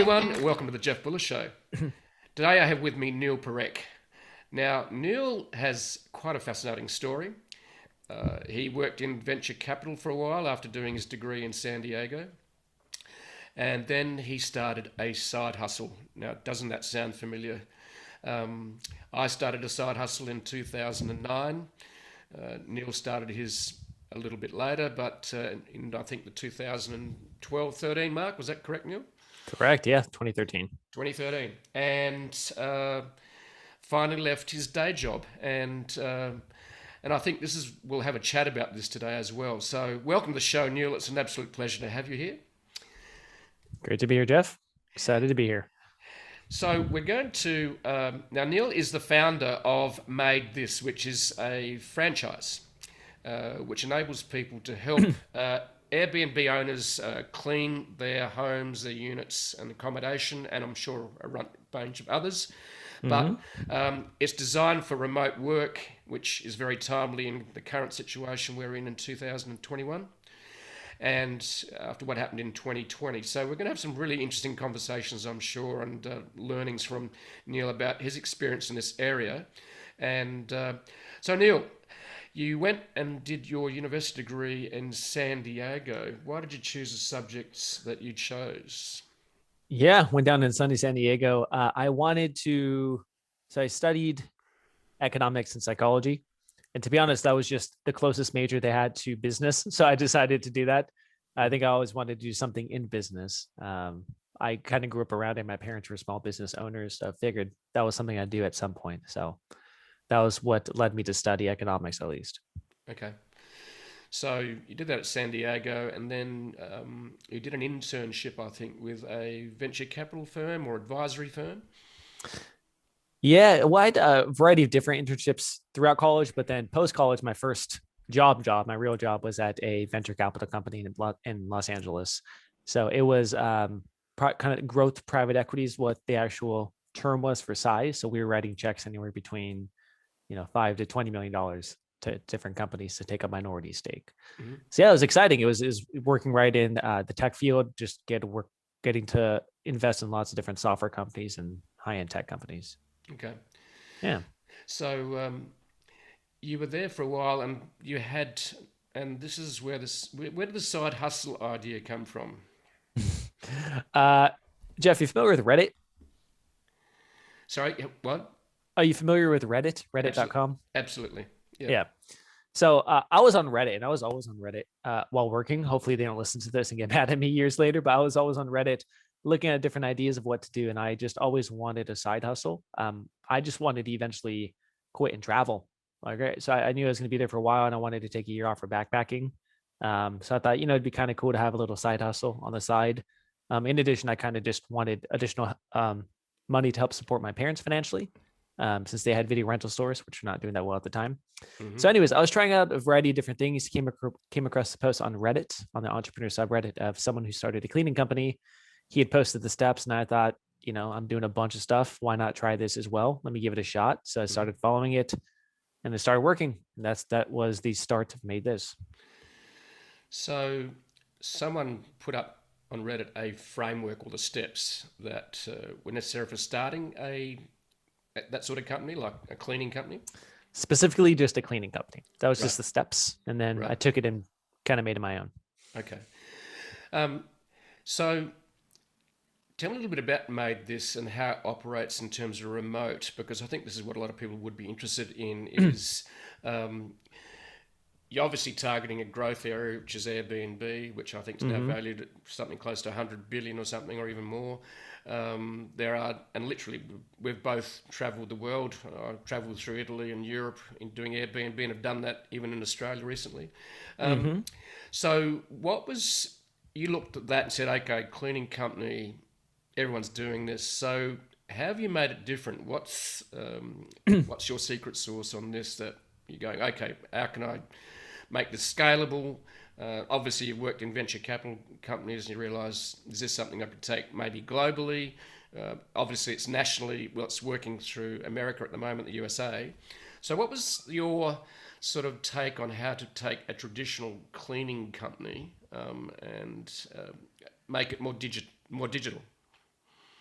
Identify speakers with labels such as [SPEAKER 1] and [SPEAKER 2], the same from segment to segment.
[SPEAKER 1] everyone. Welcome to the Jeff Buller Show. Today I have with me Neel Parekh. Now, Neel has quite a fascinating story. He worked in venture capital for a while after doing his degree in San Diego. And then he started a side hustle. Now, doesn't that sound familiar? I started a side hustle in 2009. Neel started his a little bit later, but in I think the 2012-13 mark. Was that correct, Neel?
[SPEAKER 2] Correct. Yeah. 2013.
[SPEAKER 1] 2013. And finally left his day job. And I think we'll have a chat about this today as well. So welcome to the show, Neel. It's an absolute pleasure to have you here.
[SPEAKER 2] Great to be here, Jeff. Excited to be here.
[SPEAKER 1] So we're going to now. Neel is the founder of MaidThis, which is a franchise which enables people to help Airbnb owners clean their homes, their units, and accommodation, and I'm sure a bunch of others. But it's designed for remote work, which is very timely in the current situation we're in 2021. And after what happened in 2020. So we're going to have some really interesting conversations, I'm sure, and learnings from Neel about his experience in this area. And so, Neel, you went and did your university degree in San Diego. Why did you choose the subjects that you chose?
[SPEAKER 2] Yeah. Went down in sunny San Diego. So I studied economics and psychology. And to be honest, that was just the closest major they had to business. So I decided to do that. I think I always wanted to do something in business. I kind of grew up around it. My parents were small business owners. So I figured that was something I'd do at some point. So that was what led me to study economics, at least.
[SPEAKER 1] Okay. So you did that at San Diego, and then you did an internship, I think, with a venture capital firm or advisory firm.
[SPEAKER 2] Yeah, well, I had a variety of different internships throughout college, but then post college, my first my real job was at a venture capital company in Los Angeles. So it was kind of growth private equity is what the actual term was for size. So we were writing checks anywhere between $5 to $20 million to different companies to take a minority stake.
[SPEAKER 1] Mm-hmm.
[SPEAKER 2] So yeah, it was exciting. It was working right in the tech field, just getting to invest in lots of different software companies and high end tech companies.
[SPEAKER 1] Okay.
[SPEAKER 2] Yeah.
[SPEAKER 1] So you were there for a while, and and this is where did the side hustle idea come from?
[SPEAKER 2] uh, Jeff, you familiar with Reddit?
[SPEAKER 1] Sorry, what?
[SPEAKER 2] Are you familiar with Reddit?
[SPEAKER 1] Absolutely.
[SPEAKER 2] Reddit.com?
[SPEAKER 1] Absolutely. Yeah.
[SPEAKER 2] Yeah. So I was on Reddit, and I was always on Reddit while working. Hopefully, they don't listen to this and get mad at me years later. But I was always on Reddit, looking at different ideas of what to do, and I just always wanted a side hustle. I just wanted to eventually quit and travel. Like, right? So I knew I was going to be there for a while, and I wanted to take a year off for backpacking. So I thought, it'd be kind of cool to have a little side hustle on the side. In addition, I kind of just wanted additional money to help support my parents financially, since they had video rental stores, which were not doing that well at the time.
[SPEAKER 1] Mm-hmm.
[SPEAKER 2] So, anyways, I was trying out a variety of different things. Came across a post on Reddit, on the entrepreneur subreddit, of someone who started a cleaning company. He had posted the steps, and I thought, I'm doing a bunch of stuff. Why not try this as well? Let me give it a shot. So I started following it, and it started working. And that was the start of MaidThis.
[SPEAKER 1] So someone put up on Reddit a framework or the steps that were necessary for starting that sort of company, like a cleaning company.
[SPEAKER 2] Specifically, just a cleaning company. That was
[SPEAKER 1] Right.
[SPEAKER 2] just the steps, and then
[SPEAKER 1] Right.
[SPEAKER 2] I took it and kind of made it my own.
[SPEAKER 1] Okay. So tell me a little bit about MaidThis and how it operates in terms of remote, because I think this is what a lot of people would be interested in is you're obviously targeting a growth area, which is Airbnb, which I think is now valued at something close to 100 billion or something, or even more. And literally, we've both travelled the world. I've travelled through Italy and Europe in doing Airbnb, and have done that even in Australia recently. So you looked at that and said, okay, cleaning company, everyone's doing this. So how have you made it different? What's your secret sauce on this that you're going, okay, how can I make this scalable? Obviously, you've worked in venture capital companies and you realise, is this something I could take maybe globally? Obviously, it's nationally, well, it's working through America at the moment, the USA. So what was your sort of take on how to take a traditional cleaning company and make it more digital?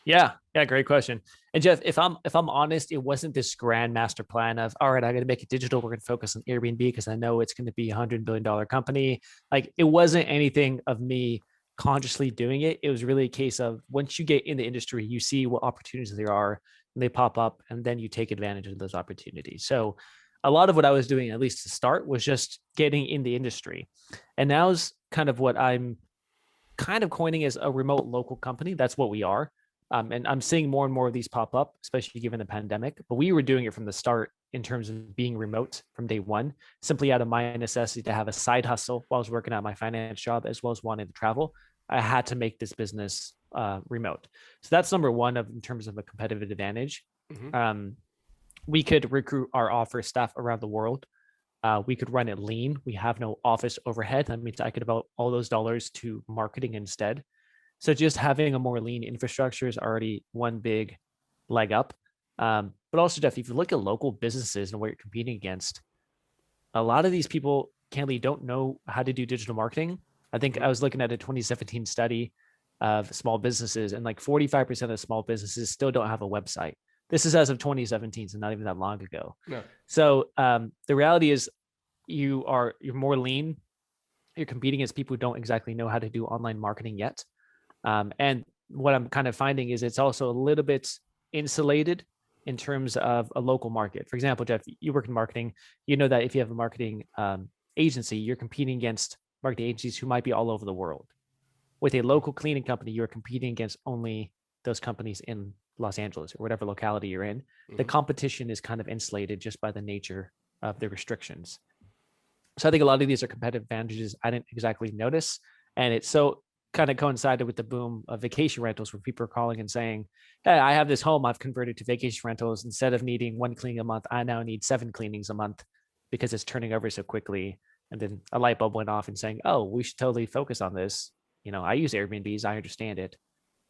[SPEAKER 2] Yeah, yeah, great question. And Jeff, if I'm honest, it wasn't this grand master plan of, all right, I got to make it digital. We're going to focus on Airbnb because I know it's going to be $100 billion company. Like it wasn't anything of me consciously doing it. It was really a case of once you get in the industry, you see what opportunities there are and they pop up, and then you take advantage of those opportunities. So a lot of what I was doing, at least to start, was just getting in the industry. And now is kind of what I'm kind of coining as a remote local company. That's what we are. And I'm seeing more and more of these pop up, especially given the pandemic. But we were doing it from the start in terms of being remote from day one, simply out of my necessity to have a side hustle while I was working at my finance job, as well as wanting to travel. I had to make this business remote. So that's number one in terms of a competitive advantage.
[SPEAKER 1] Mm-hmm.
[SPEAKER 2] We could recruit our offer staff around the world. We could run it lean. We have no office overhead. That means I could devote all those dollars to marketing instead. So just having a more lean infrastructure is already one big leg up. But also, Jeff, if you look at local businesses and what you're competing against, a lot of these people candidly don't know how to do digital marketing. I think
[SPEAKER 1] Mm-hmm.
[SPEAKER 2] I was looking at a 2017 study of small businesses, and like 45% of small businesses still don't have a website. This is as of 2017, so not even that long ago.
[SPEAKER 1] No.
[SPEAKER 2] So the reality is, you're more lean. You're competing against people who don't exactly know how to do online marketing yet. And what I'm kind of finding is it's also a little bit insulated in terms of a local market. For example, Jeff, you work in marketing. You know that if you have a marketing agency, you're competing against marketing agencies who might be all over the world. With a local cleaning company, you're competing against only those companies in Los Angeles or whatever locality you're in. The
[SPEAKER 1] Mm-hmm.
[SPEAKER 2] competition is kind of insulated just by the nature of the restrictions. So I think a lot of these are competitive advantages I didn't exactly notice. And it's so kind of coincided with the boom of vacation rentals where people are calling and saying, hey, I have this home I've converted to vacation rentals. Instead of needing one cleaning a month, I now need 7 cleanings a month because it's turning over so quickly. And then a light bulb went off and saying, oh, we should totally focus on this. You know, I use Airbnbs. I understand it.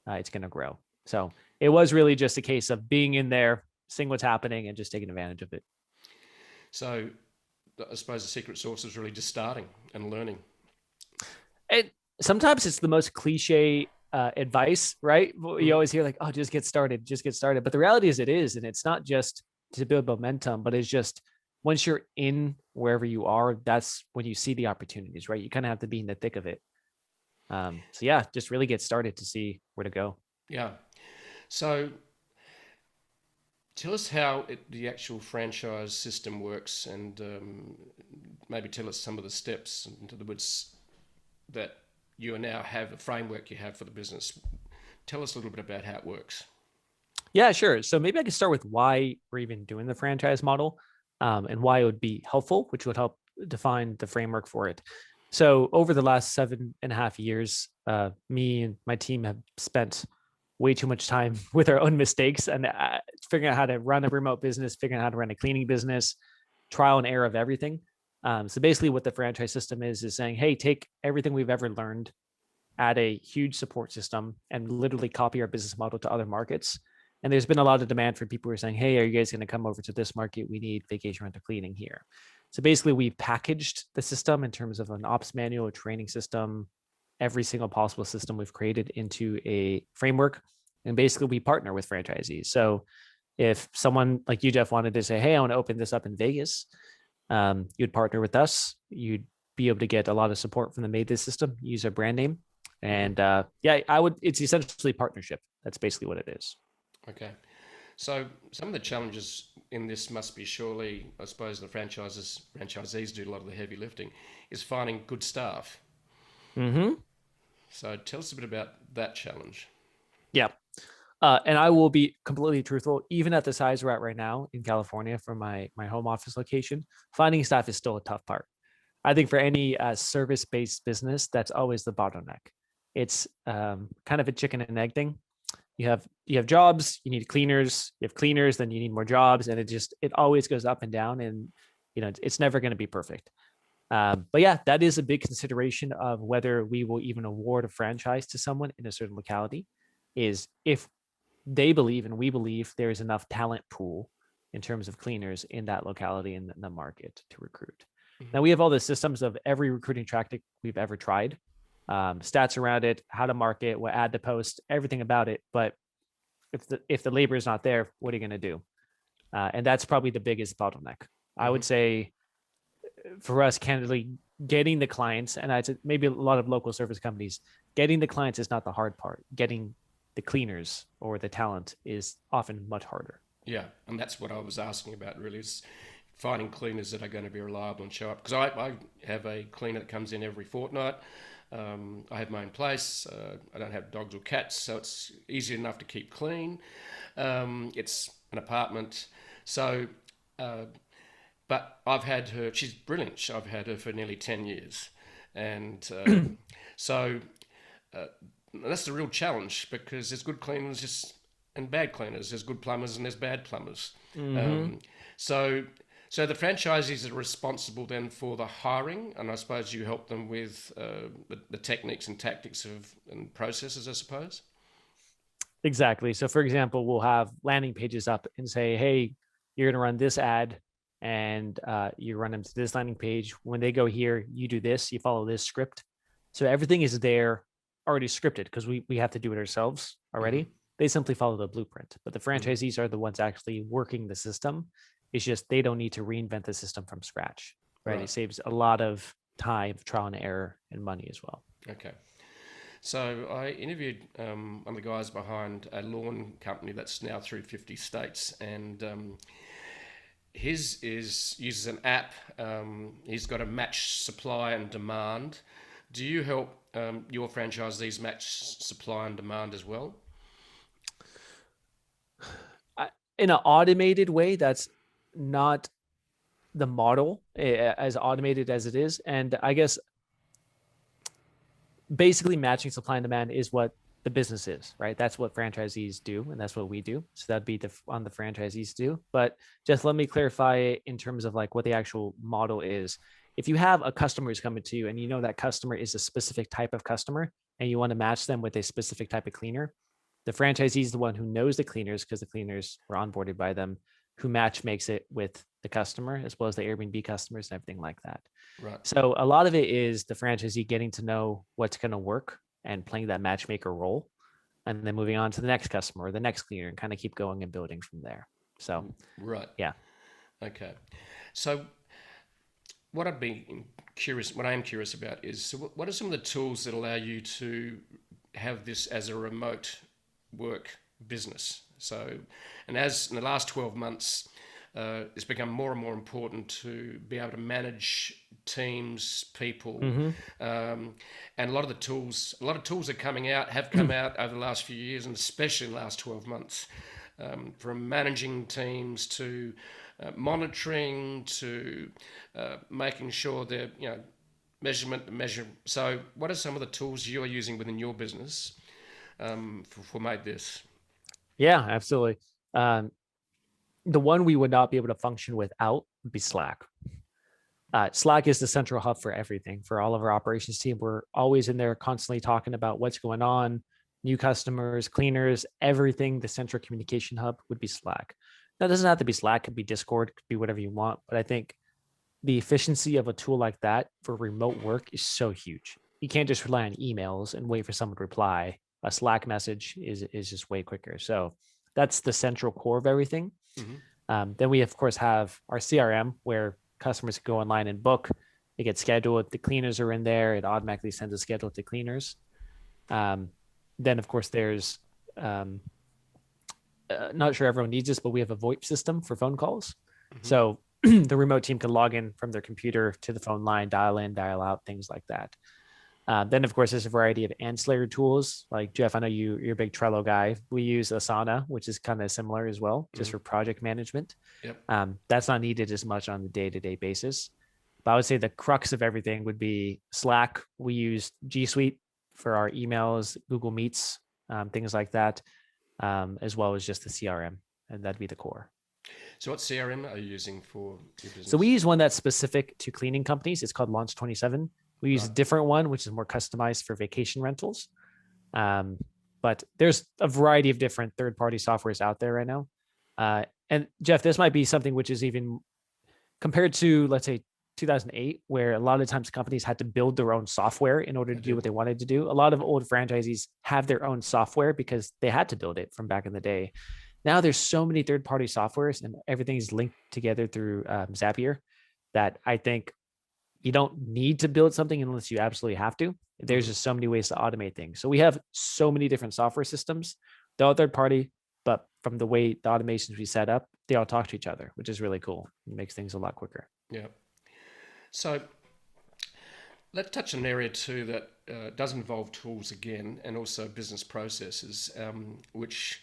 [SPEAKER 2] It's going to grow. So it was really just a case of being in there, seeing what's happening and just taking advantage of it.
[SPEAKER 1] So I suppose the secret sauce is really just starting and learning.
[SPEAKER 2] And sometimes it's the most cliche advice, right? You
[SPEAKER 1] Mm.
[SPEAKER 2] always hear like, "Oh, just get started, just get started." But the reality is, it is, and it's not just to build momentum, but it's just once you're in wherever you are, that's when you see the opportunities, right? You kind of have to be in the thick of it. So yeah, just really get started to see where to go.
[SPEAKER 1] Yeah. So tell us how the actual franchise system works, and maybe tell us some of the steps, in other words, that you now have a framework you have for the business. Tell us a little bit about how it works.
[SPEAKER 2] Yeah, sure. So maybe I could start with why we're even doing the franchise model, and why it would be helpful, which would help define the framework for it. So over the last 7.5 years, me and my team have spent way too much time with our own mistakes and figuring out how to run a remote business, figuring out how to run a cleaning business, trial and error of everything. So basically, what the franchise system is saying, hey, take everything we've ever learned, add a huge support system, and literally copy our business model to other markets. And there's been a lot of demand for people who are saying, hey, are you guys going to come over to this market? We need vacation rental cleaning here. So basically, we've packaged the system in terms of an ops manual, a training system, every single possible system we've created into a framework. And basically, we partner with franchisees. So if someone like you, Jeff, wanted to say, hey, I want to open this up in Vegas, you'd partner with us. You'd be able to get a lot of support from the MaidThis system, use our brand name.
[SPEAKER 1] Hmm.
[SPEAKER 2] And yeah, it's essentially partnership. That's basically what it is.
[SPEAKER 1] Okay. So some of the challenges in this must be surely, I suppose, franchisees do a lot of the heavy lifting, is finding good staff.
[SPEAKER 2] Mm-hmm.
[SPEAKER 1] So tell us a bit about that challenge.
[SPEAKER 2] Yeah. And I will be completely truthful, even at the size we're at right now in California for my home office location, finding staff is still a tough part. I think for any service-based business, that's always the bottleneck. It's kind of a chicken and egg thing. You have jobs, you need cleaners, you have cleaners, then you need more jobs, and it always goes up and down, and it's never going to be perfect. But yeah, that is a big consideration of whether we will even award a franchise to someone in a certain locality, is if they believe and we believe there is enough talent pool in terms of cleaners in that locality and the market to recruit.
[SPEAKER 1] Hmm.
[SPEAKER 2] Now we have all the systems of every recruiting tactic we've ever tried, stats around it, how to market, what ad to post, everything about it. But if the labor is not there, what are you going to do? And that's probably the biggest bottleneck. I would say for us, candidly, getting the clients, and I'd say maybe a lot of local service companies, getting the clients is not the hard part. Getting the cleaners or the talent is often much harder.
[SPEAKER 1] Yeah, and that's what I was asking about really, is finding cleaners that are going to be reliable and show up. Because I have a cleaner that comes in every fortnight. I have my own place. I don't have dogs or cats, so it's easy enough to keep clean. It's an apartment. So, but I've had her, she's brilliant. I've had her for nearly 10 years. And so that's the real challenge, because there's good cleaners and bad cleaners. There's good plumbers and there's bad plumbers. So the franchisees are responsible then for the hiring, and I suppose you help them with the techniques and tactics and processes, I suppose.
[SPEAKER 2] Exactly. So for example, we'll have landing pages up and say, hey, you're going to run this ad, and you run them to this landing page. When they go here, you do this, you follow this script. So everything is there already scripted, because we have to do it ourselves already. They simply follow the blueprint, but the franchisees are the ones actually working the system. It's just they don't need to reinvent the system from scratch, right? It saves a lot of time, trial and error, and money as well.
[SPEAKER 1] Okay. So I interviewed one of the guys behind a lawn company that's now through 50 states, and his uses an app. He's got to match supply and demand. Do you help your franchisees match supply and demand as well?
[SPEAKER 2] In an automated way, that's not the model as automated as it is. And I guess basically matching supply and demand is what the business is, right? That's what franchisees do, and that's what we do. So that'd be on the franchisees do. But just let me clarify in terms of like what the actual model is. If you have a customer who's coming to you and you know that customer is a specific type of customer and you want to match them with a specific type of cleaner, the franchisee is the one who knows the cleaners, because the cleaners were onboarded by them, who makes it with the customer, as well as the Airbnb customers and everything like that.
[SPEAKER 1] Right.
[SPEAKER 2] So a lot of it is the franchisee getting to know what's going to work and playing that matchmaker role, and then moving on to the next customer or the next cleaner, and kind of keep going and building from there. So,
[SPEAKER 1] right.
[SPEAKER 2] Yeah.
[SPEAKER 1] Okay. So what I am curious about is, so what are some of the tools that allow you to have this as a remote work business? So, and as in the last 12 months, it's become more and more important to be able to manage teams, people, and a lot of tools are coming out, have come out over the last few years, and especially in the last 12 months, from managing teams to monitoring to making sure they're, measure. So, what are some of the tools you're using within your business for MaidThis?
[SPEAKER 2] Yeah, absolutely. The one we would not be able to function without would be Slack. Slack is the central hub for everything. For all of our operations team, we're always in there constantly talking about what's going on, new customers, cleaners, everything. The central communication hub would be Slack. Now, it doesn't have to be Slack. It could be Discord, it could be whatever you want. But I think the efficiency of a tool like that for remote work is so huge. You can't just rely on emails and wait for someone to reply. A Slack message is just way quicker. So that's the central core of everything. Then we, of course, have our CRM, where customers go online and book. They get scheduled. The cleaners are in there. It automatically sends a schedule to cleaners. Then, of course, there's, not sure everyone needs this, but we have a VoIP system for phone calls. So the remote team can log in from their computer to the phone line, dial in, dial out, things like that. Then, of course, there's a variety of ancillary tools. Like Jeff, I know you're a big Trello guy. We use Asana, which is kind of similar as well, just for project management.
[SPEAKER 1] Yep.
[SPEAKER 2] That's not needed as much on the day-to-day basis. But I would say the crux of everything would be Slack. We use G Suite for our emails, Google Meets, things like that, as well as just the CRM, and that'd be the core.
[SPEAKER 1] So what CRM are you using for your business?
[SPEAKER 2] So we use one that's specific to cleaning companies. It's called Launch 27. We use a different one, which is more customized for vacation rentals. But there's a variety of different third-party softwares out there right now. And Jeff, this might be something which is even compared to, let's say, 2008, where a lot of times companies had to build their own software in order to do what they wanted to do. A lot of old franchisees have their own software because they had to build it from back in the day. Now there's so many third-party softwares and everything's linked together through Zapier that I think you don't need to build something unless you absolutely have to. There's just so many ways to automate things. So we have so many different software systems. They're all third party, but from the way the automations we set up, they all talk to each other, which is really cool. It makes things a lot quicker.
[SPEAKER 1] Yeah. So let's touch on an area too that does involve tools again, and also business processes, which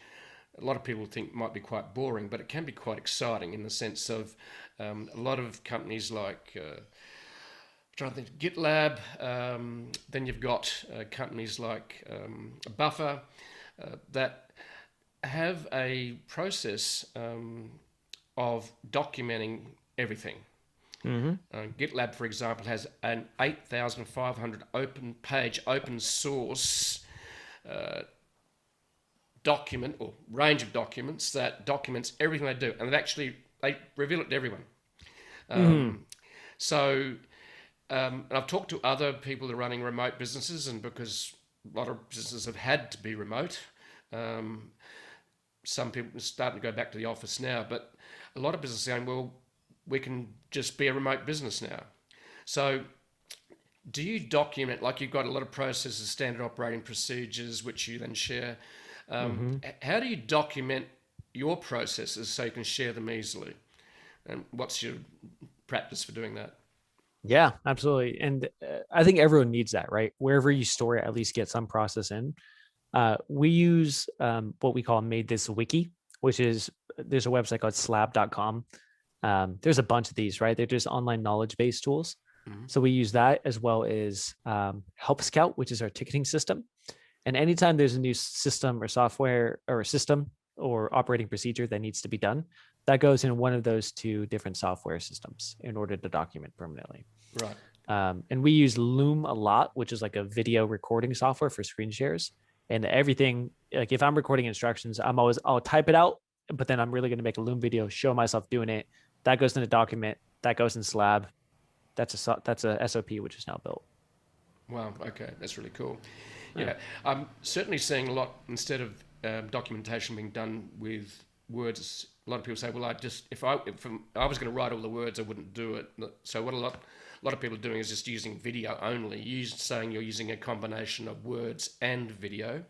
[SPEAKER 1] a lot of people think might be quite boring, but it can be quite exciting in the sense of a lot of companies like trying to think GitLab, then you've got companies like Buffer that have a process of documenting everything. GitLab, for example, has an 8,500 open source document or range of documents that documents everything they do, and they reveal it to everyone. So and I've talked to other people that are running remote businesses, and because a lot of businesses have had to be remote, some people are starting to go back to the office now, but a lot of businesses are saying, well, we can just be a remote business now. So do you document, like you've got a lot of processes, standard operating procedures, which you then share. How do you document your processes so you can share them easily? And what's your practice for doing that?
[SPEAKER 2] Yeah, absolutely. And I think everyone needs that, right? Wherever you store it, at least get some process in. We use what we call MaidThis wiki, which is, there's a website called slab.com. There's a bunch of these, right? They're just online knowledge-based tools. So we use that, as well as Help Scout, which is our ticketing system. And anytime there's a new system or software or a system or operating procedure that needs to be done, that goes in one of those two different software systems in order to document permanently.
[SPEAKER 1] Right.
[SPEAKER 2] And we use Loom a lot, which is like a video recording software for screen shares. And everything, like if I'm recording instructions, I'll type it out, but then I'm really going to make a Loom video, show myself doing it. That goes in a document, that goes in Slab. That's a SOP, which is now built.
[SPEAKER 1] Wow. Okay. That's really cool. Yeah. I'm certainly seeing a lot, instead of documentation being done with words. A lot of people say, well, if I was going to write all the words, I wouldn't do it. So what a lot of people are doing is just using video only, saying you're using a combination of words and video.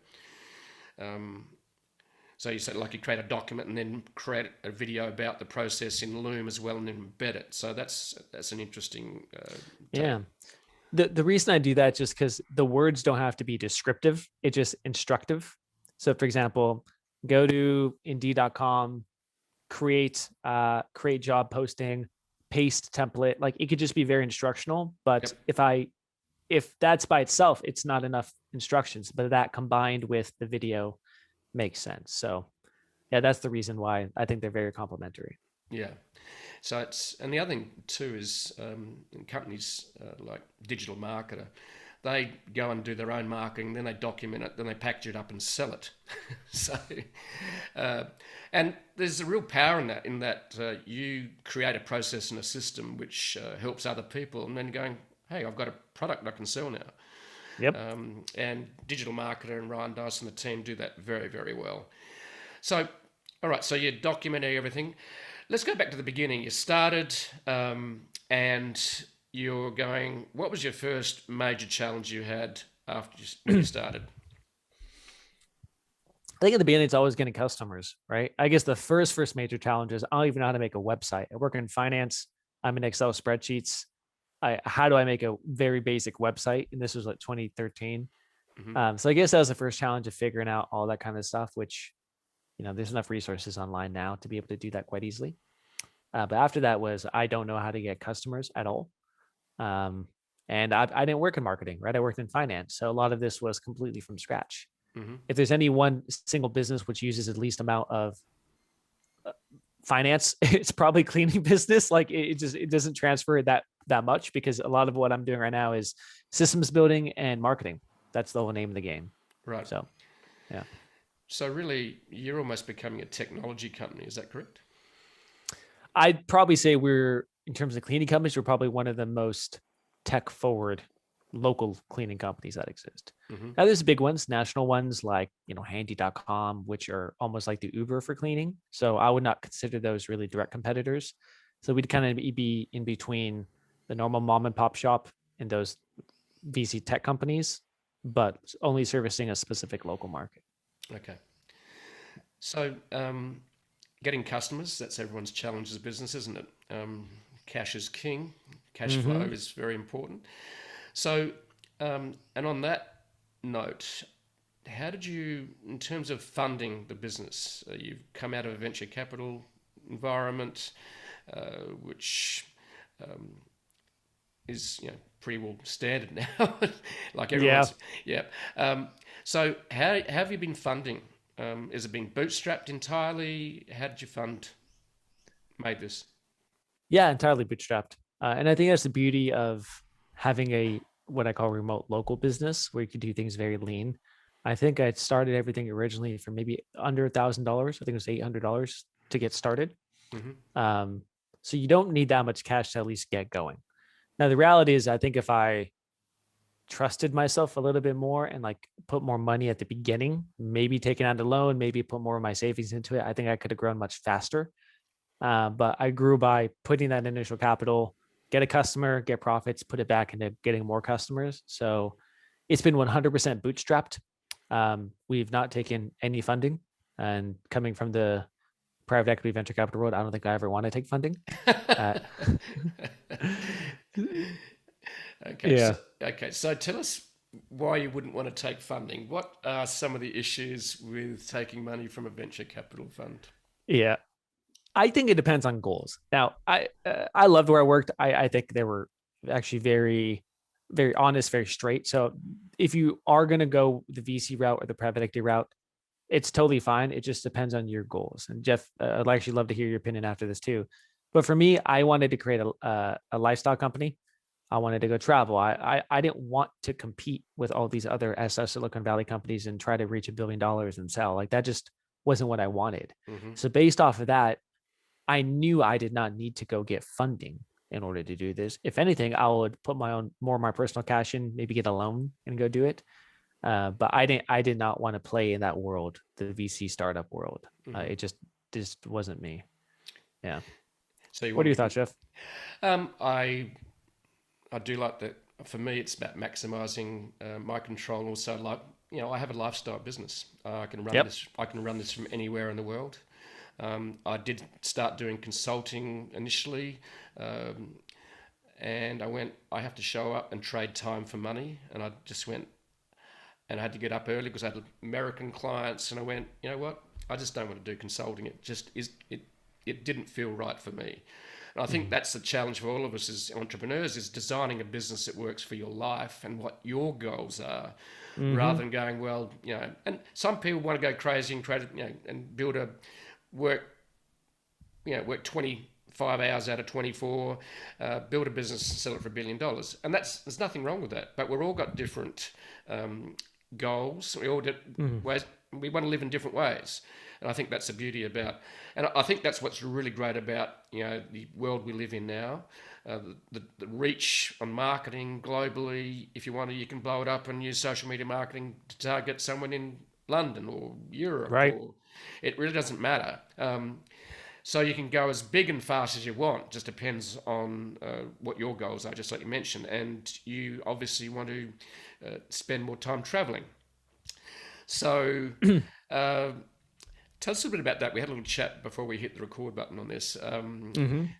[SPEAKER 1] So you say, like, you create a document and then create a video about the process in Loom as well, and then embed it. So that's an interesting take.
[SPEAKER 2] Yeah. The reason I do that is just because the words don't have to be descriptive. It's just instructive. So for example, go to Indeed.com, create job posting, paste template. Like, it could just be very instructional. But if that's by itself, it's not enough instructions, but that combined with the video makes sense. So yeah, that's the reason why I think they're very complementary.
[SPEAKER 1] Yeah. So and the other thing too is companies like Digital Marketer, they go and do their own marketing, then they document it, then they package it up and sell it. So, and there's a real power in that you create a process and a system which helps other people, and then going, hey, I've got a product I can sell now.
[SPEAKER 2] Yep.
[SPEAKER 1] And Digital Marketer and Ryan Dice and the team do that very, very well. So, all right, so you're documenting everything. Let's go back to the beginning. You started and you're going, what was your first major challenge you had when you started?
[SPEAKER 2] I think at the beginning, it's always getting customers, right? I guess the first major challenge is I don't even know how to make a website. I work in finance. I'm in Excel spreadsheets. How do I make a very basic website? And this was like 2013. So I guess that was the first challenge of figuring out all that kind of stuff, which, there's enough resources online now to be able to do that quite easily. But after that was, I don't know how to get customers at all. And I didn't work in marketing, right? I worked in finance. So a lot of this was completely from scratch. If there's any one single business which uses the least amount of finance, it's probably cleaning business. Like it doesn't transfer that much, because a lot of what I'm doing right now is systems building and marketing. That's the whole name of the game.
[SPEAKER 1] Right.
[SPEAKER 2] So, yeah.
[SPEAKER 1] So really, you're almost becoming a technology company. Is that correct?
[SPEAKER 2] I'd probably say we're in terms of cleaning companies, we're probably one of the most tech forward local cleaning companies that exist. Now there's big ones, national ones like, handy.com, which are almost like the Uber for cleaning. So I would not consider those really direct competitors. So we'd kind of be in between the normal mom and pop shop and those VC tech companies, but only servicing a specific local market.
[SPEAKER 1] Okay. So getting customers, that's everyone's challenge as a business, isn't it? Cash is king. Cash flow is very important. So, and on that note, how did you, in terms of funding the business, you've come out of a venture capital environment, which is pretty well standard now, like everyone's. Yeah. So how have you been funding? Has it been bootstrapped entirely? How did you fund MaidThis?
[SPEAKER 2] Yeah, entirely bootstrapped. And I think that's the beauty of having a what I call remote local business where you can do things very lean. I think I started everything originally for maybe under $1,000. I think it was $800 to get started. So you don't need that much cash to at least get going. Now, the reality is, I think if I trusted myself a little bit more and like put more money at the beginning, maybe taking out a loan, maybe put more of my savings into it, I think I could have grown much faster. But I grew by putting that initial capital, get a customer, get profits, put it back into getting more customers. So it's been 100% bootstrapped. We've not taken any funding, and coming from the private equity venture capital world, I don't think I ever want to take funding.
[SPEAKER 1] Okay. So tell us why you wouldn't want to take funding. What are some of the issues with taking money from a venture capital fund?
[SPEAKER 2] Yeah. I think it depends on goals. Now, I loved where I worked. I think they were actually very, very honest, very straight. So if you are going to go the VC route or the private equity route, it's totally fine. It just depends on your goals. And Jeff, I'd actually love to hear your opinion after this too. But for me, I wanted to create a lifestyle company. I wanted to go travel. I didn't want to compete with all these other SS Silicon Valley companies and try to reach $1 billion and sell. Like that just wasn't what I wanted. So based off of that, I knew I did not need to go get funding in order to do this. If anything, I would put more of my personal cash in, maybe get a loan and go do it. But I did not want to play in that world, the VC startup world. It just wasn't me. Yeah.
[SPEAKER 1] So
[SPEAKER 2] what are your thoughts, Jeff?
[SPEAKER 1] I do like that. For me, it's about maximizing my control. Also, like I have a lifestyle business. I can run this. I can run this from anywhere in the world. I did start doing consulting initially, and I have to show up and trade time for money. And I just went, and I had to get up early because I had American clients. And I went, you know what? I just don't want to do consulting. It didn't feel right for me. And I think that's the challenge for all of us as entrepreneurs, is designing a business that works for your life and what your goals are, rather than going, well, and some people want to go crazy and create, and build work 25 hours out of 24, build a business and sell it for $1 billion. And there's nothing wrong with that, but we're all got different goals. We all ways. We want to live in different ways. And I think that's the beauty about, and I think that's what's really great about, the world we live in now. The reach on marketing globally, if you want to, you can blow it up and use social media marketing to target someone in London or Europe.
[SPEAKER 2] Right.
[SPEAKER 1] It really doesn't matter. So you can go as big and fast as you want. Just depends on what your goals are, just like you mentioned. And you obviously want to spend more time traveling. So tell us a bit about that. We had a little chat before we hit the record button on this.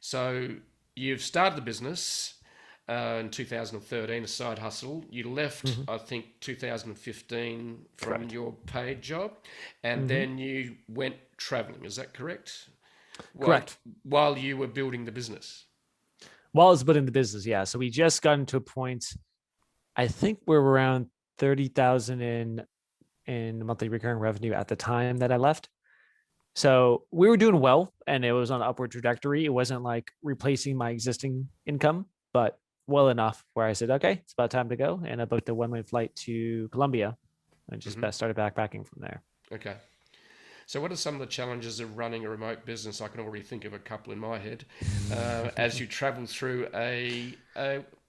[SPEAKER 1] So you've started the business in 2013, a side hustle. You left, I think, 2015 from your paid job, and then you went traveling. Is that correct?
[SPEAKER 2] Correct.
[SPEAKER 1] While you were building the business.
[SPEAKER 2] While I was building the business, yeah. So we just gotten to a point, I think we're around 30,000 in monthly recurring revenue at the time that I left. So we were doing well, and it was on an upward trajectory. It wasn't like replacing my existing income, but well enough where I said, okay, it's about time to go. And I booked a one-way flight to Colombia and just started backpacking from there.
[SPEAKER 1] Okay. So, what are some of the challenges of running a remote business? I can already think of a couple in my head. As you travel through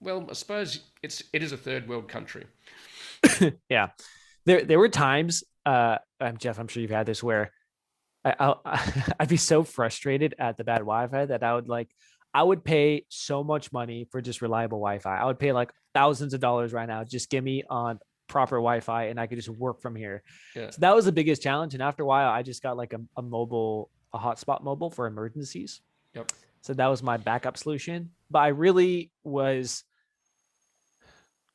[SPEAKER 1] well, I suppose it is a third world country.
[SPEAKER 2] Yeah, there were times, Jeff, I'm sure you've had this, where I'd be so frustrated at the bad Wi-Fi that I would pay so much money for just reliable Wi-Fi. I would pay like thousands of dollars right now. Just give me on proper Wi-Fi and I could just work from here.
[SPEAKER 1] Yeah.
[SPEAKER 2] So that was the biggest challenge. And after a while, I just got like a hotspot mobile for emergencies.
[SPEAKER 1] Yep.
[SPEAKER 2] So that was my backup solution. But I really was,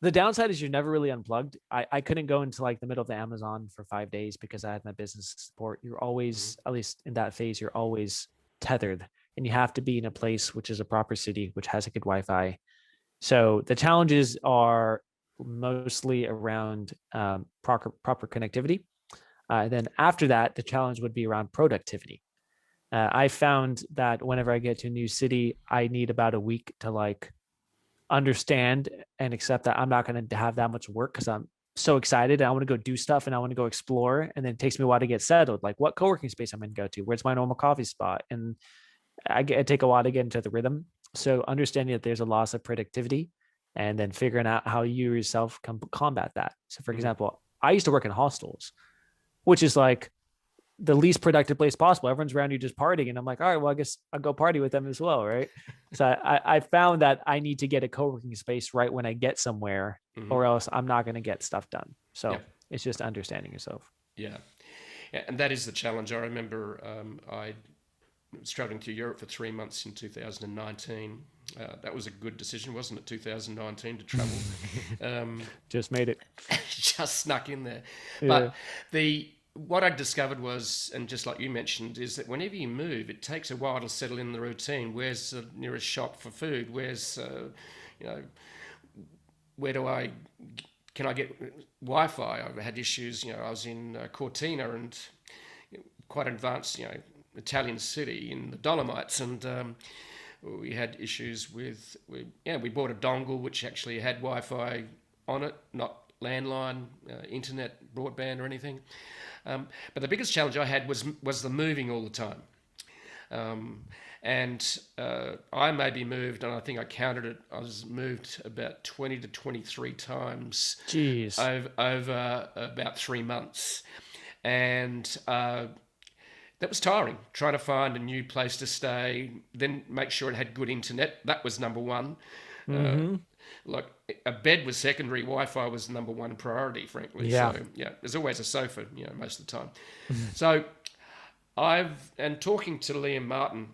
[SPEAKER 2] the downside is you're never really unplugged. I couldn't go into like the middle of the Amazon for 5 days because I had my business support. You're always, at least in that phase, you're always tethered, and you have to be in a place which is a proper city, which has a good Wi-Fi. So the challenges are mostly around proper connectivity. Then after that, the challenge would be around productivity. I found that whenever I get to a new city, I need about a week to like understand and accept that I'm not going to have that much work because I'm so excited. I want to go do stuff and I want to go explore. And then it takes me a while to get settled. Like, what co-working space I'm going to go to? Where's my normal coffee spot? And I take a while to get into the rhythm. So understanding that there's a loss of productivity and then figuring out how you yourself can combat that. So for example, I used to work in hostels, which is like the least productive place possible. Everyone's around you just partying. And I'm like, all right, well, I guess I'll go party with them as well. Right. So I found that I need to get a co-working space right when I get somewhere, or else I'm not going to get stuff done. So it's just understanding yourself.
[SPEAKER 1] Yeah. And that is the challenge. I remember I was traveling to Europe for 3 months in 2019. That was a good decision, wasn't it? 2019 to travel.
[SPEAKER 2] Just made it.
[SPEAKER 1] Just snuck in there.
[SPEAKER 2] Yeah.
[SPEAKER 1] But what I discovered was, and just like you mentioned, is that whenever you move, it takes a while to settle in the routine. Where's the nearest shop for food? Where's, can I get Wi-Fi? I've had issues, I was in Cortina and quite advanced, Italian city in the Dolomites, and we had issues we bought a dongle which actually had Wi-Fi on it, not landline, internet, broadband or anything. But the biggest challenge I had was the moving all the time. I maybe moved, and I think I counted it, I was moved about 20 to 23 times.
[SPEAKER 2] Jeez.
[SPEAKER 1] Over about 3 months. And that was tiring, trying to find a new place to stay, then make sure it had good internet. That was number one. Like a bed was secondary, Wi-Fi was number one priority, frankly.
[SPEAKER 2] Yeah. So
[SPEAKER 1] there's always a sofa, most of the time. So talking to Liam Martin,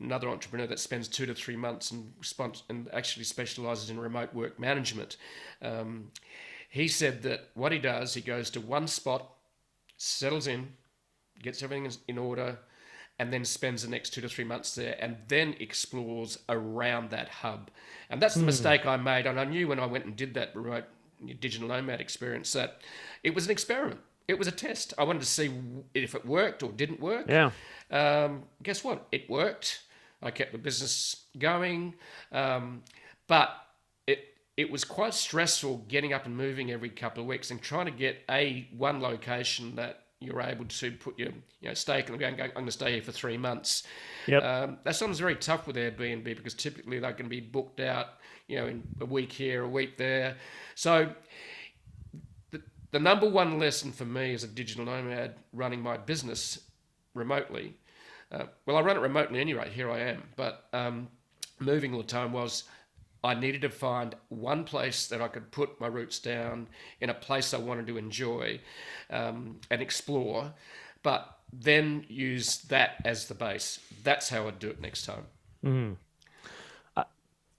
[SPEAKER 1] another entrepreneur that spends 2 to 3 months and actually specializes in remote work management. He said that what he does, he goes to one spot, settles in, gets everything in order, and then spends the next 2 to 3 months there and then explores around that hub. And that's the mistake I made. And I knew when I went and did that remote digital nomad experience that it was an experiment. It was a test. I wanted to see if it worked or didn't work.
[SPEAKER 2] Yeah.
[SPEAKER 1] Guess what? It worked. I kept the business going. But it was quite stressful getting up and moving every couple of weeks and trying to get one location that you're able to put your stake and going, I'm going to stay here for 3 months.
[SPEAKER 2] Yep.
[SPEAKER 1] That's sometimes very tough with Airbnb because typically they're going to be booked out, in a week here, a week there. So the number one lesson for me as a digital nomad running my business remotely, I run it remotely anyway, here I am, but moving all the time was I needed to find one place that I could put my roots down in a place I wanted to enjoy and explore, but then use that as the base. That's how I'd do it next time.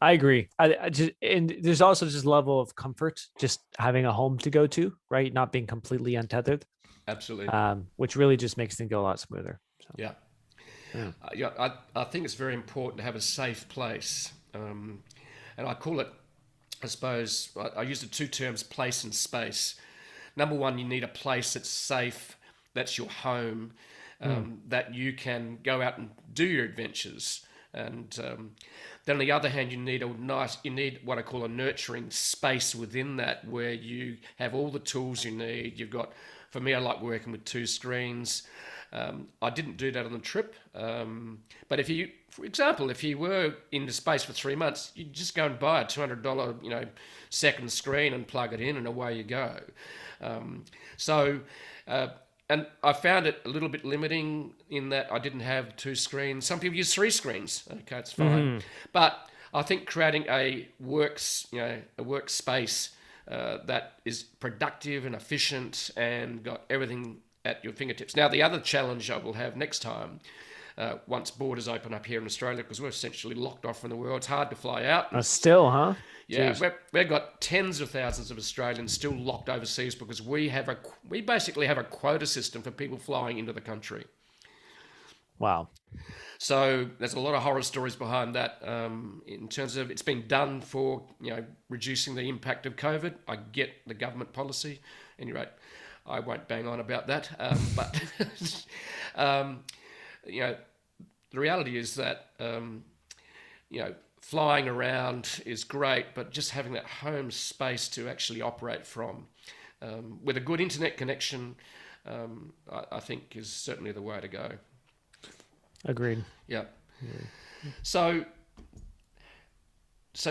[SPEAKER 2] I agree. And there's also this level of comfort, just having a home to go to, right? Not being completely untethered.
[SPEAKER 1] Absolutely.
[SPEAKER 2] Which really just makes things go a lot smoother. So.
[SPEAKER 1] Yeah. I think it's very important to have a safe place. And I call it, I suppose, I use the two terms, place and space. Number one, you need a place that's safe, that's your home, that you can go out and do your adventures. And then on the other hand, you need what I call a nurturing space within that, where you have all the tools you need. You've got For me, I like working with two screens. I didn't do that on the trip. But if you, for example, if you were in the space for 3 months, you just go and buy a $200, second screen and plug it in, and away you go. So, and I found it a little bit limiting in that I didn't have two screens. Some people use three screens. Okay, it's fine. But I think creating a workspace that is productive and efficient and got everything at your fingertips. Now, the other challenge I will have next time, once borders open up here in Australia, because we're essentially locked off from the world, it's hard to fly out.
[SPEAKER 2] Still, huh?
[SPEAKER 1] Yeah, we've got tens of thousands of Australians still locked overseas because we basically have a quota system for people flying into the country.
[SPEAKER 2] Wow.
[SPEAKER 1] So there's a lot of horror stories behind that. In terms of it's been done for reducing the impact of COVID. I get the government policy, and you're right. I won't bang on about that, but the reality is that flying around is great, but just having that home space to actually operate from, with a good internet connection, I think is certainly the way to go.
[SPEAKER 2] Agreed.
[SPEAKER 1] Yeah. So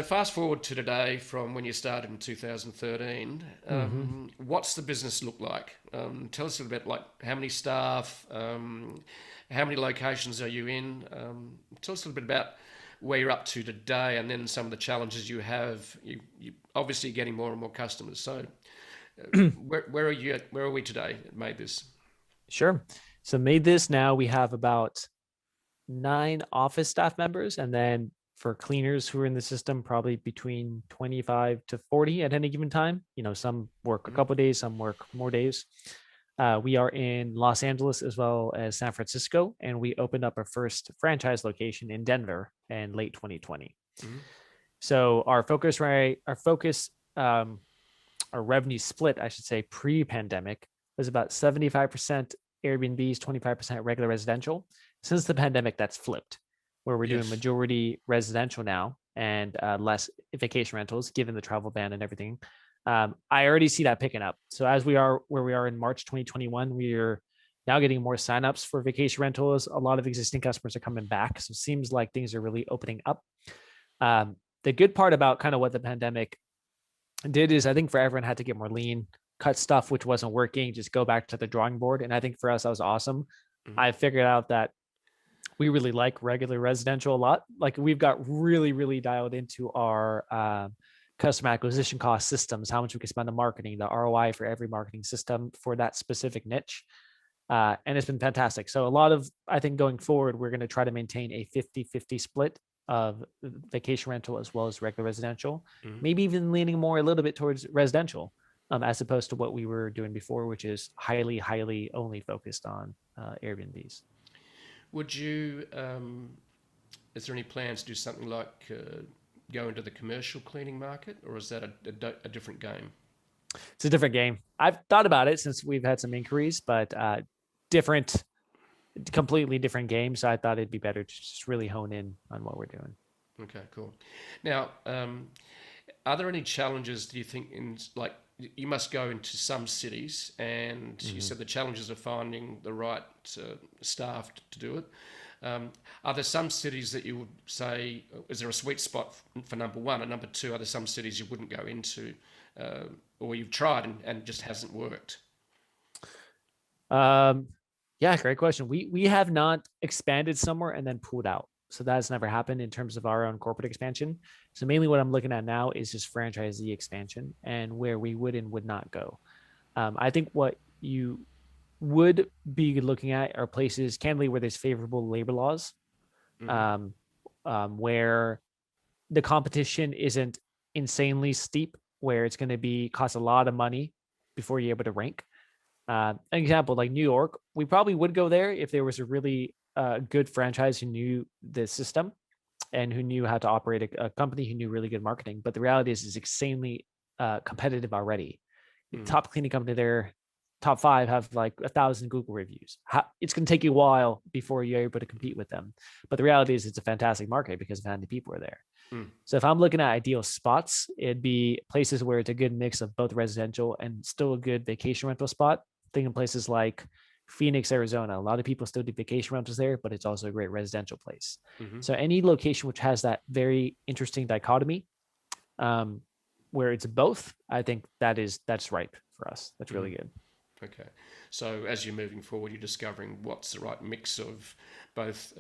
[SPEAKER 1] fast forward to today, from when you started in 2013, what's the business look like? Tell us a little bit, like how many staff, how many locations are you in? Tell us a little bit about where you're up to today, and then some of the challenges you have. You obviously getting more and more customers. So where are you at? Where are we today at MaidThis?
[SPEAKER 2] Sure. So MaidThis now we have about 9 office staff members, and then for cleaners who are in the system, probably between 25 to 40 at any given time. Some work a couple of days, some work more days. We are in Los Angeles as well as San Francisco, and we opened up our first franchise location in Denver in late 2020. So our revenue split, I should say, pre-pandemic was about 75% Airbnbs, 25% regular residential. Since the pandemic, that's flipped, where we're doing majority residential now and less vacation rentals, given the travel ban and everything. I already see that picking up. So as we are where we are in March 2021, we are now getting more signups for vacation rentals. A lot of existing customers are coming back. So it seems like things are really opening up. The good part about kind of what the pandemic did is I think for everyone had to get more lean, cut stuff which wasn't working, just go back to the drawing board. And I think for us, that was awesome. I figured out that we really like regular residential a lot. Like we've got really, really dialed into our customer acquisition cost systems, how much we can spend on marketing, the ROI for every marketing system for that specific niche. And it's been fantastic. So I think going forward, we're going to try to maintain a 50-50 split of vacation rental as well as regular residential, maybe even leaning more a little bit towards residential, as opposed to what we were doing before, which is highly, highly only focused on Airbnbs.
[SPEAKER 1] Would you, is there any plans to do something like go into the commercial cleaning market, or is that a different game?
[SPEAKER 2] It's a different game. I've thought about it since we've had some inquiries, but completely different game. So I thought it'd be better to just really hone in on what we're doing.
[SPEAKER 1] Okay, cool. Now, are there any challenges, do you think, you must go into some cities, and you said the challenges of finding the right staff to do it. Are there some cities that you would say, is there a sweet spot for number one? And number two, are there some cities you wouldn't go into, or you've tried and just hasn't worked?
[SPEAKER 2] Yeah, great question. We have not expanded somewhere and then pulled out. So that's never happened in terms of our own corporate expansion. So mainly what I'm looking at now is just franchisee expansion and where we would and would not go. I think what you would be looking at are places, candidly, where there's favorable labor laws, where the competition isn't insanely steep, where it's going to cost a lot of money before you're able to rank. An example, like New York, we probably would go there if there was a really good franchise who knew the system and who knew how to operate a company, who knew really good marketing. But the reality is it's insanely competitive already. The top cleaning company there, top 5 have like 1,000 Google reviews. It's going to take you a while before you're able to compete with them. But the reality is it's a fantastic market because of how many people are there. So if I'm looking at ideal spots, it'd be places where it's a good mix of both residential and still a good vacation rental spot. thinking places like Phoenix, Arizona. A lot of people still do vacation rentals there, but it's also a great residential place. So any location which has that very interesting dichotomy, where it's both, I think that's ripe for us. That's really good.
[SPEAKER 1] Okay. So as you're moving forward, you're discovering what's the right mix of both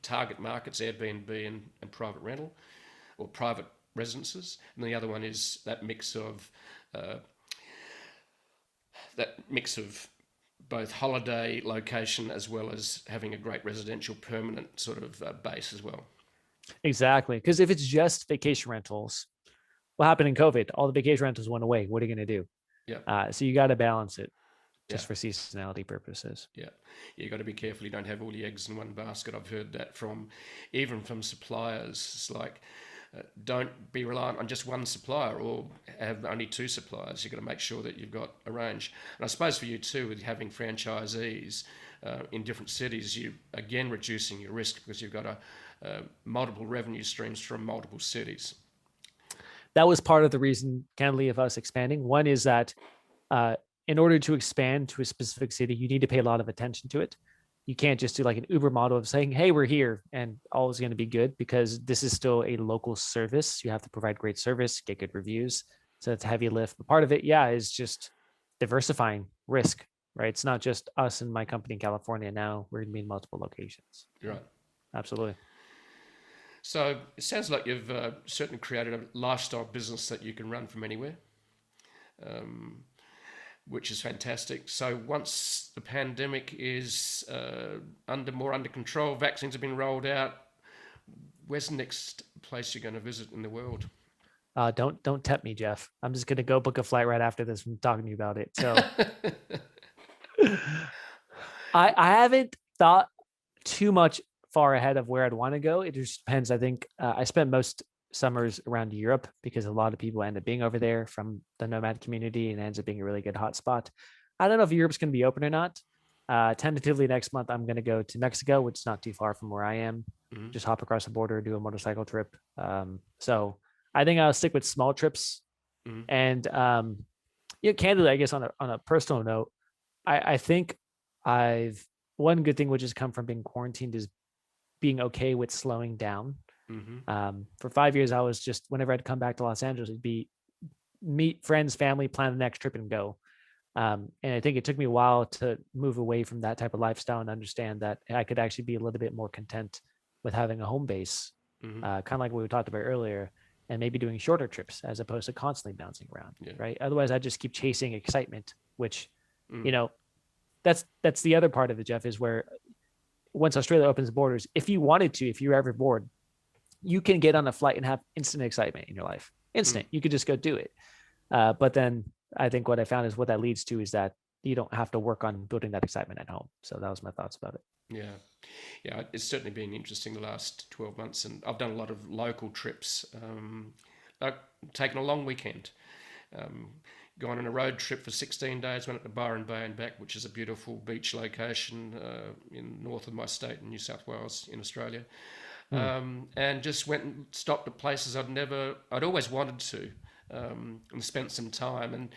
[SPEAKER 1] target markets, Airbnb and private rental or private residences. And the other one is that mix of both holiday location as well as having a great residential permanent sort of base as well.
[SPEAKER 2] Exactly. Because if it's just vacation rentals, what happened in COVID? All the vacation rentals went away. What are you going to do?
[SPEAKER 1] Yeah.
[SPEAKER 2] So you got to balance it just for seasonality purposes.
[SPEAKER 1] Yeah. You got to be careful you don't have all your eggs in one basket. I've heard that even from suppliers. It's like, don't be reliant on just one supplier or have only two suppliers. You've got to make sure that you've got a range. And I suppose for you too, with having franchisees in different cities, you again reducing your risk because you've got multiple revenue streams from multiple cities.
[SPEAKER 2] That was part of the reason, candidly, of us expanding. One is that in order to expand to a specific city, you need to pay a lot of attention to it. You can't just do like an Uber model of saying, hey, we're here and all is going to be good, because this is still a local service. You have to provide great service, get good reviews. So it's a heavy lift. But part of it, is just diversifying risk, right? It's not just us and my company in California. Now we're going to be in multiple locations.
[SPEAKER 1] Right.
[SPEAKER 2] Absolutely.
[SPEAKER 1] So it sounds like you've certainly created a lifestyle business that you can run from anywhere, which is fantastic. So once the pandemic is more under control, vaccines have been rolled out, where's the next place you're going to visit in the world?
[SPEAKER 2] Don't tempt me, Jeff. I'm just going to go book a flight right after this from talking to you about it. So I haven't thought too much far ahead of where I'd want to go. It just depends. I think I spent most summers around Europe because a lot of people end up being over there from the nomad community, and it ends up being a really good hotspot. I don't know if Europe's going to be open or not. Tentatively next month, I'm going to go to Mexico, which is not too far from where I am. Just hop across the border, do a motorcycle trip. So I think I'll stick with small trips. And candidly, I guess on a personal note, I think one good thing which has come from being quarantined is being okay with slowing down. For 5 years, I was just, whenever I'd come back to Los Angeles, it'd be meet friends, family, plan the next trip and go. And I think it took me a while to move away from that type of lifestyle and understand that I could actually be a little bit more content with having a home base, kind of like what we talked about earlier, and maybe doing shorter trips as opposed to constantly bouncing around, right? Otherwise, I just keep chasing excitement, which, that's the other part of it, Jeff, is where once Australia opens borders, if you wanted to, if you're ever bored, you can get on a flight and have instant excitement in your life. Instant. You could just go do it. But then I think what I found is what that leads to is that you don't have to work on building that excitement at home. So that was my thoughts about it.
[SPEAKER 1] Yeah, it's certainly been interesting the last 12 months, and I've done a lot of local trips. I've taken a long weekend, gone on a road trip for 16 days, went up to Byron Bay and back, which is a beautiful beach location in north of my state in New South Wales in Australia. And just went and stopped at places I'd always wanted to, and spent some time, and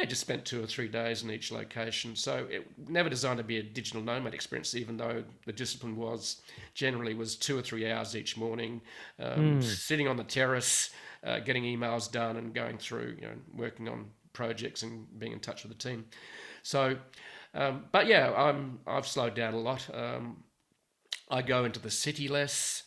[SPEAKER 1] just spent 2 or 3 days in each location. So it never designed to be a digital nomad experience, even though the discipline was 2 or 3 hours each morning, sitting on the terrace, getting emails done and going through, working on projects and being in touch with the team. So, I've slowed down a lot. I go into the city less.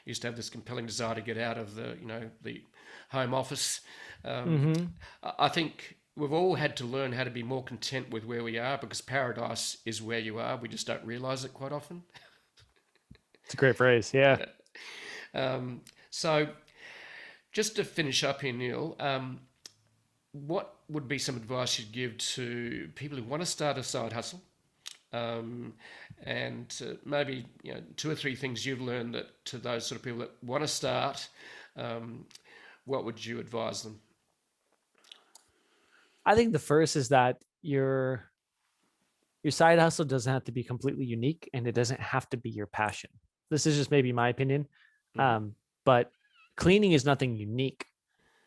[SPEAKER 1] Used to have this compelling desire to get out of the home office. I think we've all had to learn how to be more content with where we are, because paradise is where you are. We just don't realize it quite often.
[SPEAKER 2] It's a great phrase. Yeah.
[SPEAKER 1] So just to finish up here, Neel, what would be some advice you'd give to people who want to start a side hustle? And maybe 2 or 3 things you've learned that to those sort of people that want to start, what would you advise them?
[SPEAKER 2] I think the first is that your side hustle doesn't have to be completely unique, and it doesn't have to be your passion. This is just maybe my opinion, but cleaning is nothing unique,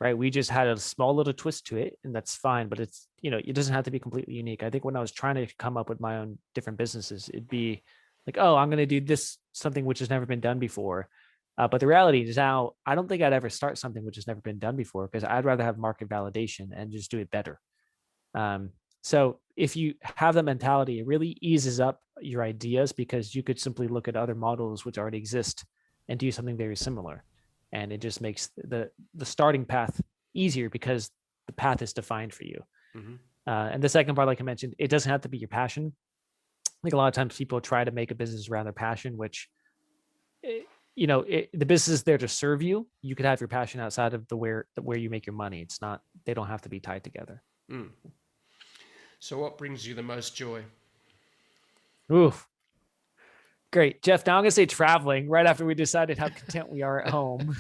[SPEAKER 2] right? We just had a small little twist to it, and that's fine. But it's it doesn't have to be completely unique. I think when I was trying to come up with my own different businesses, it'd be like, oh, I'm going to do this, something which has never been done before. But the reality is now, I don't think I'd ever start something which has never been done before, because I'd rather have market validation and just do it better. So if you have that mentality, it really eases up your ideas, because you could simply look at other models which already exist and do something very similar. And it just makes the starting path easier, because the path is defined for you.
[SPEAKER 1] Mm-hmm.
[SPEAKER 2] And the second part, like I mentioned, it doesn't have to be your passion. I think a lot of times people try to make a business around their passion, which, the business is there to serve you. You could have your passion outside of where you make your money. It's not, they don't have to be tied together.
[SPEAKER 1] Mm. So what brings you the most joy?
[SPEAKER 2] Oof. Great. Jeff, now I'm going to say traveling right after we decided how content we are at home.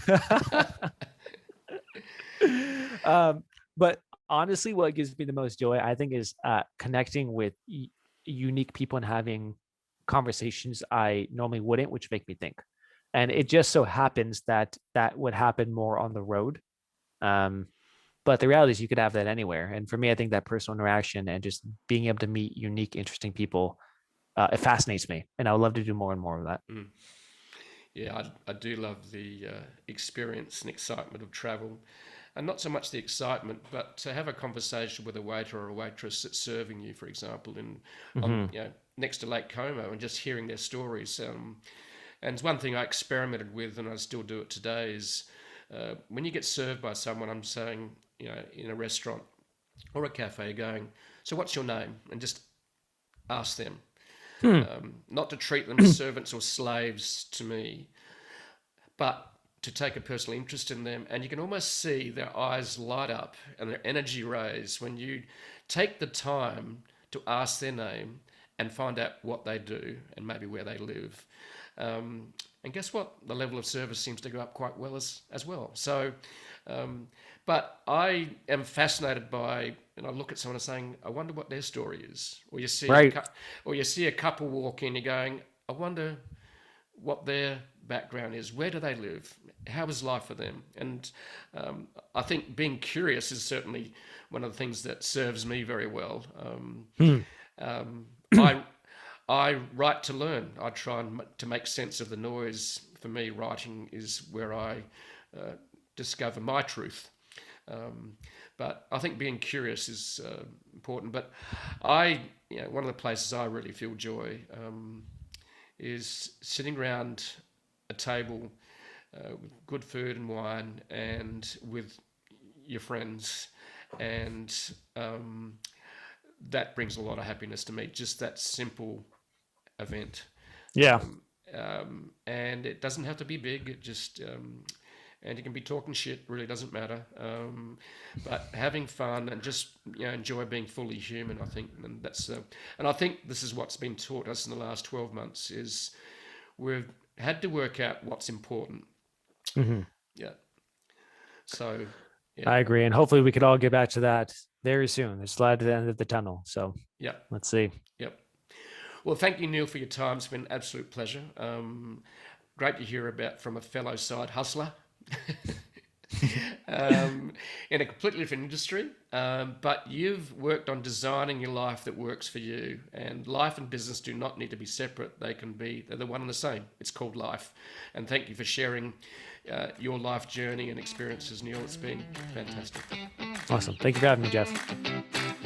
[SPEAKER 2] But honestly, what gives me the most joy, I think, is connecting with unique people and having conversations I normally wouldn't, which make me think. And it just so happens that would happen more on the road. But the reality is you could have that anywhere. And for me, I think that personal interaction and just being able to meet unique, interesting people, it fascinates me. And I would love to do more and more of that.
[SPEAKER 1] Mm. Yeah, I do love the experience and excitement of travel. And not so much the excitement, but to have a conversation with a waiter or a waitress that's serving you, for example, next to Lake Como, and just hearing their stories. And one thing I experimented with, and I still do it today, is when you get served by someone, I'm saying, in a restaurant or a cafe, going, so what's your name? And just ask them. Not to treat them as servants or slaves to me, but to take a personal interest in them. And you can almost see their eyes light up and their energy raise when you take the time to ask their name and find out what they do and maybe where they live. And guess what? The level of service seems to go up quite well as well. So, but I am fascinated by, and I look at someone and saying, I wonder what their story is. Or you see, or you see a couple walk in, you're going, I wonder what their background is. Where do they live? How is life for them? And I think being curious is certainly one of the things that serves me very well. I write to learn. I try to make sense of the noise. For me, writing is where I discover my truth. But I think being curious is important. But one of the places I really feel joy is sitting around a table with good food and wine and with your friends, and that brings a lot of happiness to me. Just that simple event.
[SPEAKER 2] Yeah.
[SPEAKER 1] And it doesn't have to be big. It just and you can be talking shit, really doesn't matter. But having fun and just enjoy being fully human, I think, and that's and I think this is what's been taught us in the last 12 months is we've had to work out what's important.
[SPEAKER 2] Mm-hmm.
[SPEAKER 1] Yeah. So yeah.
[SPEAKER 2] I agree, and hopefully we could all get back to that very soon. It's light at the end of the tunnel. So
[SPEAKER 1] yeah,
[SPEAKER 2] let's see.
[SPEAKER 1] Yep. Well, thank you, Neel, for your time. It's been an absolute pleasure. Great to hear about from a fellow side hustler. In a completely different industry, but you've worked on designing your life that works for you, and life and business do not need to be separate. They're the one and the same. It's called life. And thank you for sharing your life journey and experiences, Neel. It's been fantastic.
[SPEAKER 2] Awesome. Thank you for having me, Jeff.